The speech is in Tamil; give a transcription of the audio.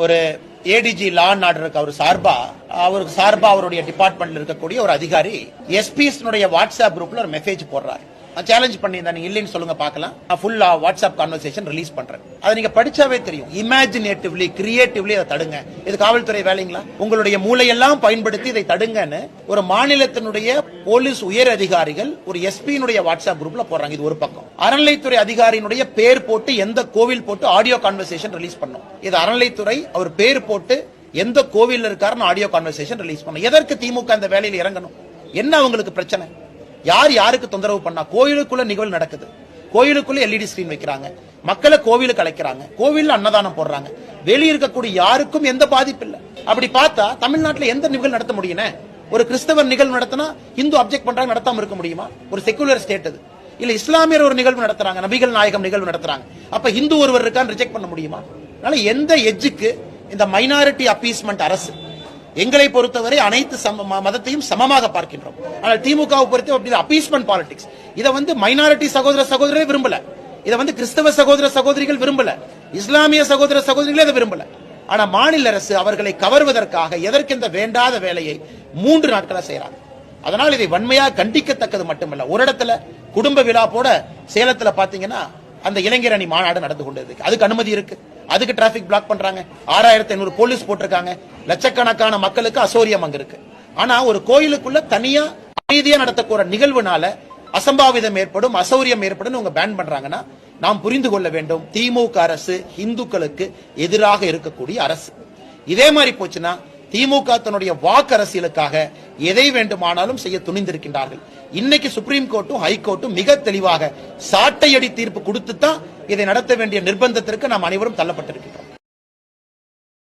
ஒரு ஏடிஜி லா அண்ட் ஆர்டருக்கு அவருக்கு சார்பா அவருடைய டிபார்ட்மெண்ட்ல இருக்கக்கூடிய ஒரு அதிகாரி எஸ்பிஎஸ் வாட்ஸ்அப் குரூப்ல ஒரு மெசேஜ் போடுறாரு. சேலஞ்ச் பண்ணியிருந்தேன், நீங்க இல்லைன்னு சொல்லுங்க பார்க்கலாம். நான் ஃபுல்லா வாட்ஸ்அப் கான்வர்சேஷன் ரிலீஸ் பண்றேன். அதை நீங்க படிச்சாவே தெரியும். இமேஜினேட்டிவ்லி கிரியேட்டிவ்லி அதை தடுங்க. இது காவல்துறை வேலைங்களா? உங்களுடைய மூளையெல்லாம் பயன்படுத்தி இதை தடுங்கன்னு ஒரு மாநிலத்தினுடைய போலீஸ் உயர் அதிகாரிகள் ஒரு எஸ்பியினுடைய வாட்ஸ்அப் குரூப்ல போடுறாங்க. இது ஒரு பக்கம். அறநிலைத்துறை அதிகாரியினுடைய பேர் போட்டு எந்த கோவில் போட்டு ஆடியோ கான்வர்சேஷன் ரிலீஸ் பண்ணோம். இது அறநிலைத்துறை அவர் பேர் போட்டு எந்த கோவில் இருக்காருன்னு ஆடியோ கான்வர்சேஷன் ரிலீஸ் பண்ணோம். எதற்கு திமுக அந்த வேலையில் இறங்கணும்? என்ன அவங்களுக்கு பிரச்சனை? யார் யாருக்கு தொந்தரவு பண்ணா? கோயிலுக்குள்ள நிகழ்வு நடக்குது, கோயிலுக்குள்ள எல்இடி ஸ்கிரீன் வைக்கிறாங்க, மக்களை கோவிலுக்கு அழைக்கிறாங்க, கோவில்ல அன்னதானம் போடுறாங்க, வெளியே இருக்கக்கூடிய யாருக்கும் எந்த பாதிப்பு இல்லை. அப்படி பார்த்தா தமிழ்நாட்டில் எந்த நிகழ்வு நடத்த முடியும்? ஒரு கிறிஸ்தவர் நிகழ்வு நடத்தினா இந்து அப்செக்ட் பண்றாங்க, நடத்தாம இருக்க முடியுமா? ஒரு செக்குலர் ஸ்டேட் அது. இல்ல இஸ்லாமியர் ஒரு நிகழ்வு நடத்துறாங்க, நபிகள் நாயகம் நிகழ்வு நடத்துறாங்க, அப்ப இந்து ஒருவர் இருக்கான்னு ரிஜெக்ட் பண்ண முடியுமா? அதனால எந்த எஜ்ஜுக்கு இந்த மைனாரிட்டி அப்பீஸ்மெண்ட் அரசு? எங்களை பொறுத்தவரை அனைத்து மதத்தையும் சமமாக பார்க்கின்றோம். ஆனால் திமுகவை பொறுத்த அப்பீஸ்மெண்ட் பாலிடிக்ஸ். இதை மைனாரிட்டி சகோதர சகோதரரை விரும்பல, இதை கிறிஸ்தவ சகோதர சகோதரிகள் விரும்பல, இஸ்லாமிய சகோதர சகோதரிகளே இதை விரும்பல. ஆனா மாநில அரசு அவர்களை கவர்வதற்காக எதற்கெந்த வேண்டாத வேலையை 3 நாட்களா செய்யறாங்க. அதனால் இதை வன்மையாக கண்டிக்கத்தக்கது மட்டுமல்ல. ஒரு இடத்துல குடும்ப விழா போட சேலத்துல பாத்தீங்கன்னா அந்த இளைஞர் அணி மாநாடு நடந்து கொண்டது. அதுக்கு அனுமதி இருக்கு, அதுக்கு டிராபிக் பிளாக் பண்றாங்க, 6500 போலீஸ் போட்டிருக்காங்க, லட்சக்கணக்கான மக்களுக்கு அசௌரியம் அங்க இருக்கு. ஆனா ஒரு கோயிலுக்குள்ள தனியா அமைதியா நடத்தக்கூட நிகழ்வுனால அசம்பாவிதம் ஏற்படும், அசௌரியம் ஏற்படும் உங்க பேன் பண்றாங்கன்னா நாம் புரிந்து கொள்ள வேண்டும், திமுக அரசு இந்துக்களுக்கு எதிராக இருக்கக்கூடிய அரசு. இதே மாதிரி போச்சுன்னா திமுக தன்னுடைய வாக்கு அரசியலுக்காக எதை வேண்டுமானாலும் செய்ய துணிந்திருக்கின்றார்கள். இன்னைக்கு சுப்ரீம் கோர்ட்டும் ஹைகோர்ட்டும் மிக தெளிவாக சாட்டையடி தீர்ப்பு கொடுத்து தான் இதை நடத்த வேண்டிய நிர்பந்தத்திற்கு நாம் அனைவரும் தள்ளப்பட்டிருக்கிறோம்.